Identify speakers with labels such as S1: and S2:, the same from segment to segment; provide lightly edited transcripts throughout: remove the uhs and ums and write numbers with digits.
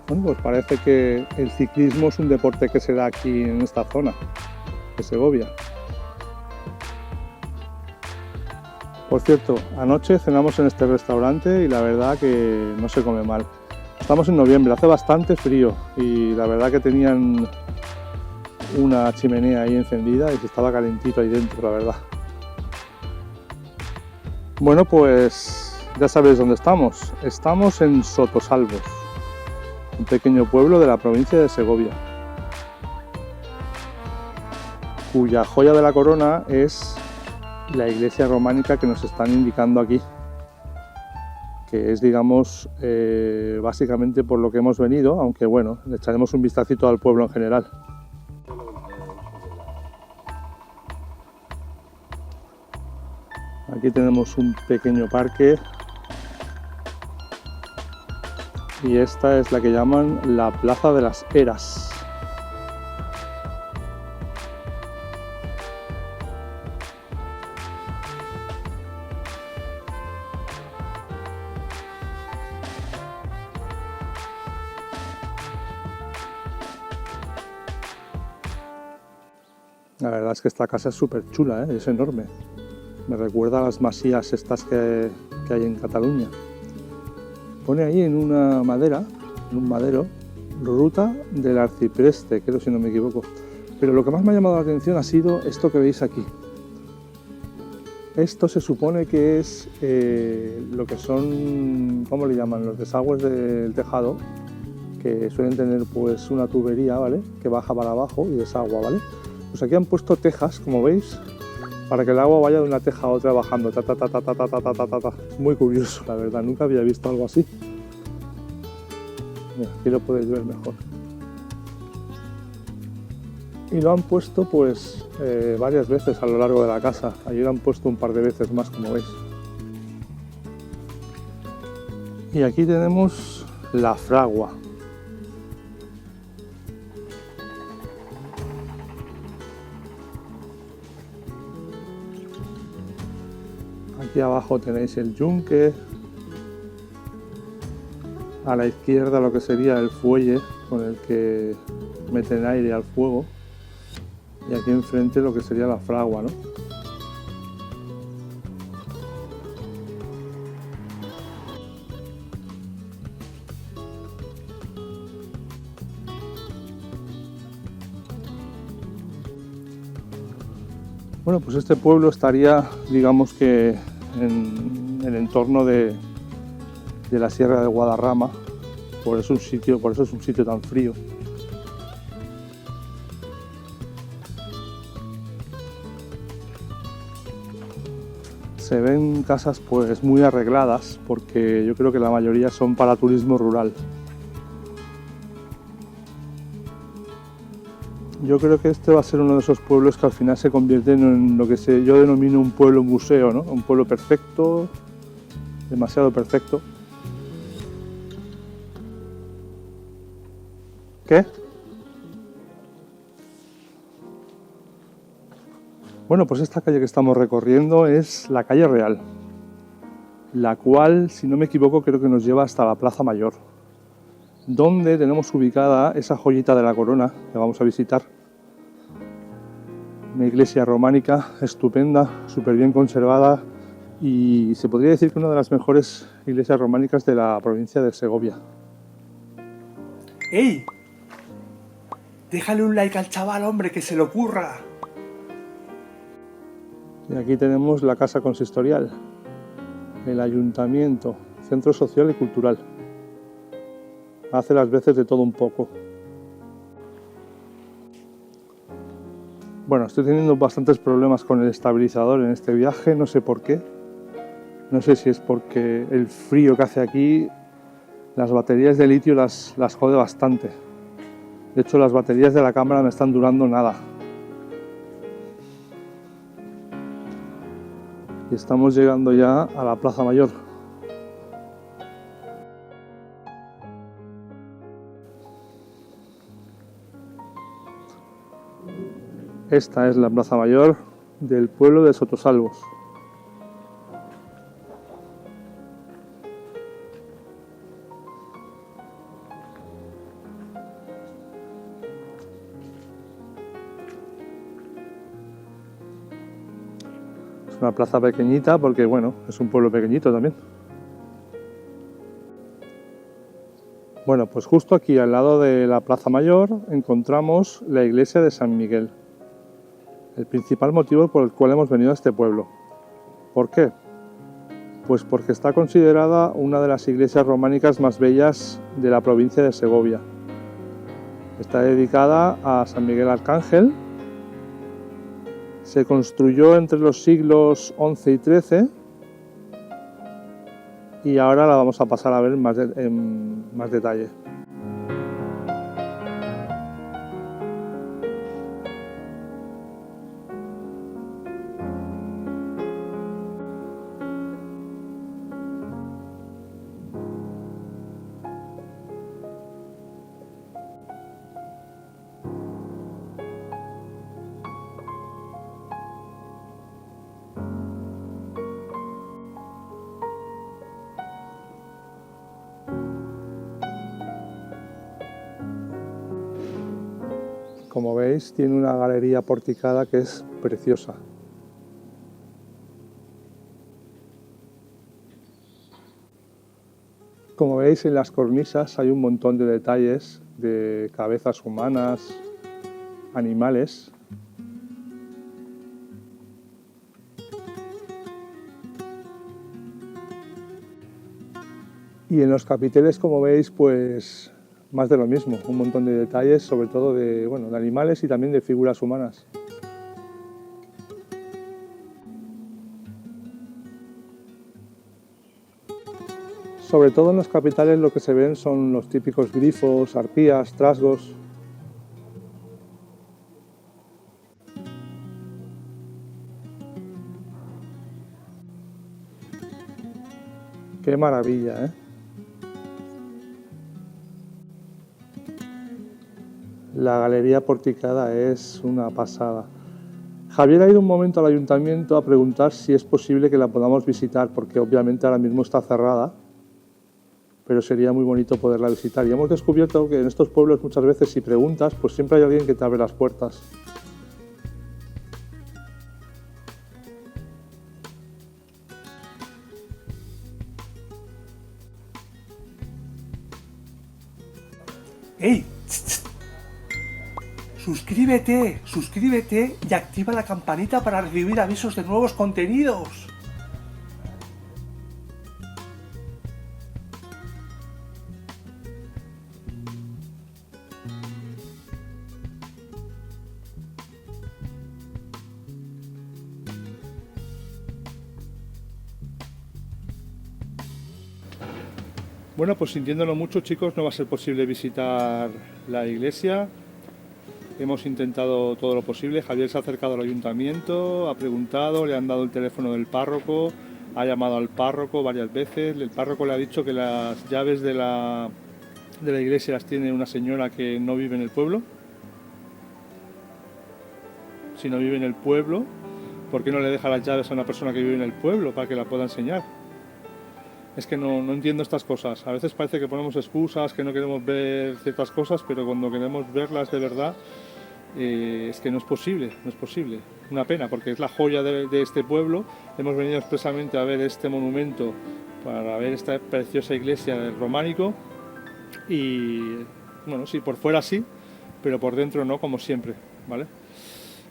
S1: Bueno, pues parece que el ciclismo es un deporte que se da aquí en esta zona de Segovia. Por cierto, anoche cenamos en este restaurante y la verdad que no se come mal. Estamos en noviembre, hace bastante frío y la verdad que tenían una chimenea ahí encendida y se estaba calentito ahí dentro, la verdad. Bueno, pues ya sabéis dónde estamos. Estamos en Sotosalvos, un pequeño pueblo de la provincia de Segovia, cuya joya de la corona es la iglesia románica que nos están indicando aquí, que es, digamos, básicamente por lo que hemos venido, aunque bueno, le echaremos un vistacito al pueblo en general. Aquí tenemos un pequeño parque y esta es la que llaman la Plaza de las Eras. La verdad es que esta casa es súper chula, es enorme. Me recuerda a las masías estas que hay en Cataluña. Pone ahí en una madera, en un madero, ruta del arcipreste, creo si no me equivoco. Pero lo que más me ha llamado la atención ha sido esto que veis aquí. Esto se supone que es lo que son, ¿cómo le llaman? Los desagües del tejado, que suelen tener pues una tubería, ¿vale? Que baja para abajo y desagua, ¿vale? Pues aquí han puesto tejas, como veis, para que el agua vaya de una teja a otra bajando. Ta, ta, ta, ta, ta, ta, ta, ta, ta, ta. Es muy curioso, la verdad, nunca había visto algo así. Mira, aquí lo podéis ver mejor. Y lo han puesto pues varias veces a lo largo de la casa. Allí lo han puesto un par de veces más, como veis. Y aquí tenemos la fragua. Aquí abajo tenéis el yunque, a la izquierda lo que sería el fuelle con el que meten aire al fuego y aquí enfrente lo que sería la fragua, ¿no? Bueno, pues este pueblo estaría, digamos que en el entorno de la Sierra de Guadarrama, por eso es un sitio tan frío. Se ven casas pues muy arregladas porque yo creo que la mayoría son para turismo rural. Yo creo que este va a ser uno de esos pueblos que al final se convierten en lo que yo denomino un pueblo museo, ¿no? Un pueblo perfecto, demasiado perfecto. ¿Qué? Bueno, pues esta calle que estamos recorriendo es la calle Real, la cual, si no me equivoco, creo que nos lleva hasta la Plaza Mayor, donde tenemos ubicada esa joyita de la corona que vamos a visitar. Una iglesia románica estupenda, súper bien conservada y se podría decir que una de las mejores iglesias románicas de la provincia de Segovia.
S2: ¡Ey! Déjale un like al chaval, hombre, que se le ocurra.
S1: Y aquí tenemos la casa consistorial, el ayuntamiento, centro social y cultural. Hace las veces de todo un poco. Bueno, estoy teniendo bastantes problemas con el estabilizador en este viaje, no sé por qué. No sé si es porque el frío que hace aquí, las baterías de litio las jode bastante. De hecho, las baterías de la cámara me están durando nada. Y estamos llegando ya a la Plaza Mayor. Esta es la Plaza Mayor del pueblo de Sotosalvos. Es una plaza pequeñita porque, bueno, es un pueblo pequeñito también. Bueno, pues justo aquí al lado de la Plaza Mayor encontramos la iglesia de San Miguel. El principal motivo por el cual hemos venido a este pueblo. ¿Por qué? Pues porque está considerada una de las iglesias románicas más bellas de la provincia de Segovia. Está dedicada a San Miguel Arcángel. Se construyó entre los siglos XI y XIII y ahora la vamos a pasar a ver en más detalle. Como veis, tiene una galería porticada que es preciosa. Como veis, en las cornisas hay un montón de detalles de cabezas humanas, animales. Y en los capiteles, como veis, pues más de lo mismo, un montón de detalles, sobre todo de animales y también de figuras humanas. Sobre todo en los capiteles lo que se ven son los típicos grifos, arpías, trasgos. ¡Qué maravilla, eh! La galería porticada es una pasada. Javier ha ido un momento al ayuntamiento a preguntar si es posible que la podamos visitar, porque obviamente ahora mismo está cerrada, pero sería muy bonito poderla visitar. Y hemos descubierto que en estos pueblos muchas veces si preguntas, pues siempre hay alguien que te abre las puertas.
S2: ¡Ey! Suscríbete, suscríbete y activa la campanita para recibir avisos de nuevos contenidos.
S1: Bueno, pues sintiéndolo mucho, chicos, no va a ser posible visitar la iglesia. Hemos intentado todo lo posible. Javier se ha acercado al ayuntamiento, ha preguntado, le han dado el teléfono del párroco, ha llamado al párroco varias veces. El párroco le ha dicho que las llaves de la iglesia las tiene una señora que no vive en el pueblo. Si no vive en el pueblo, ¿por qué no le deja las llaves a una persona que vive en el pueblo para que la pueda enseñar? Es que no entiendo estas cosas. A veces parece que ponemos excusas, que no queremos ver ciertas cosas, pero cuando queremos verlas de verdad, es que no es posible, no es posible. Una pena, porque es la joya de este pueblo. Hemos venido expresamente a ver este monumento, para ver esta preciosa iglesia del románico. Y bueno, sí, por fuera sí, pero por dentro no, como siempre, ¿vale?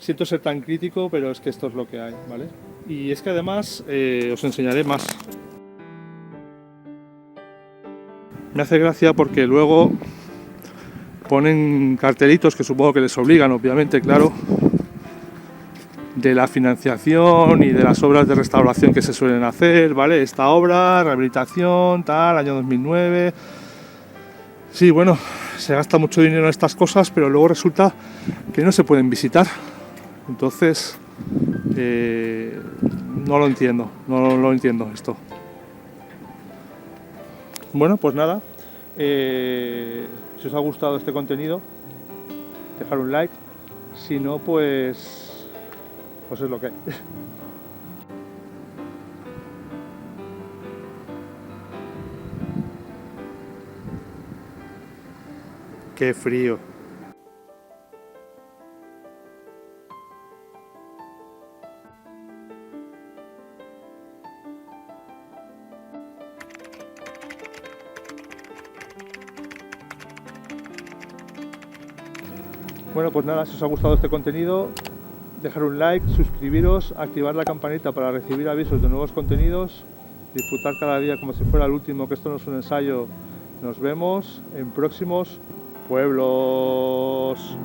S1: Siento ser tan crítico, pero es que esto es lo que hay, ¿vale? Y es que además os enseñaré más. Me hace gracia porque luego ponen cartelitos que supongo que les obligan, obviamente, claro, de la financiación y de las obras de restauración que se suelen hacer, ¿vale? Esta obra, rehabilitación, tal, año 2009. Sí, bueno, se gasta mucho dinero en estas cosas, pero luego resulta que no se pueden visitar. Entonces, no lo entiendo, no lo entiendo esto. Bueno, pues nada, si os ha gustado este contenido, dejar un like, si no, pues es lo que hay. Qué frío. Bueno, pues nada, si os ha gustado este contenido, dejar un like, suscribiros, activar la campanita para recibir avisos de nuevos contenidos, disfrutar cada día como si fuera el último, que esto no es un ensayo. Nos vemos en próximos pueblos.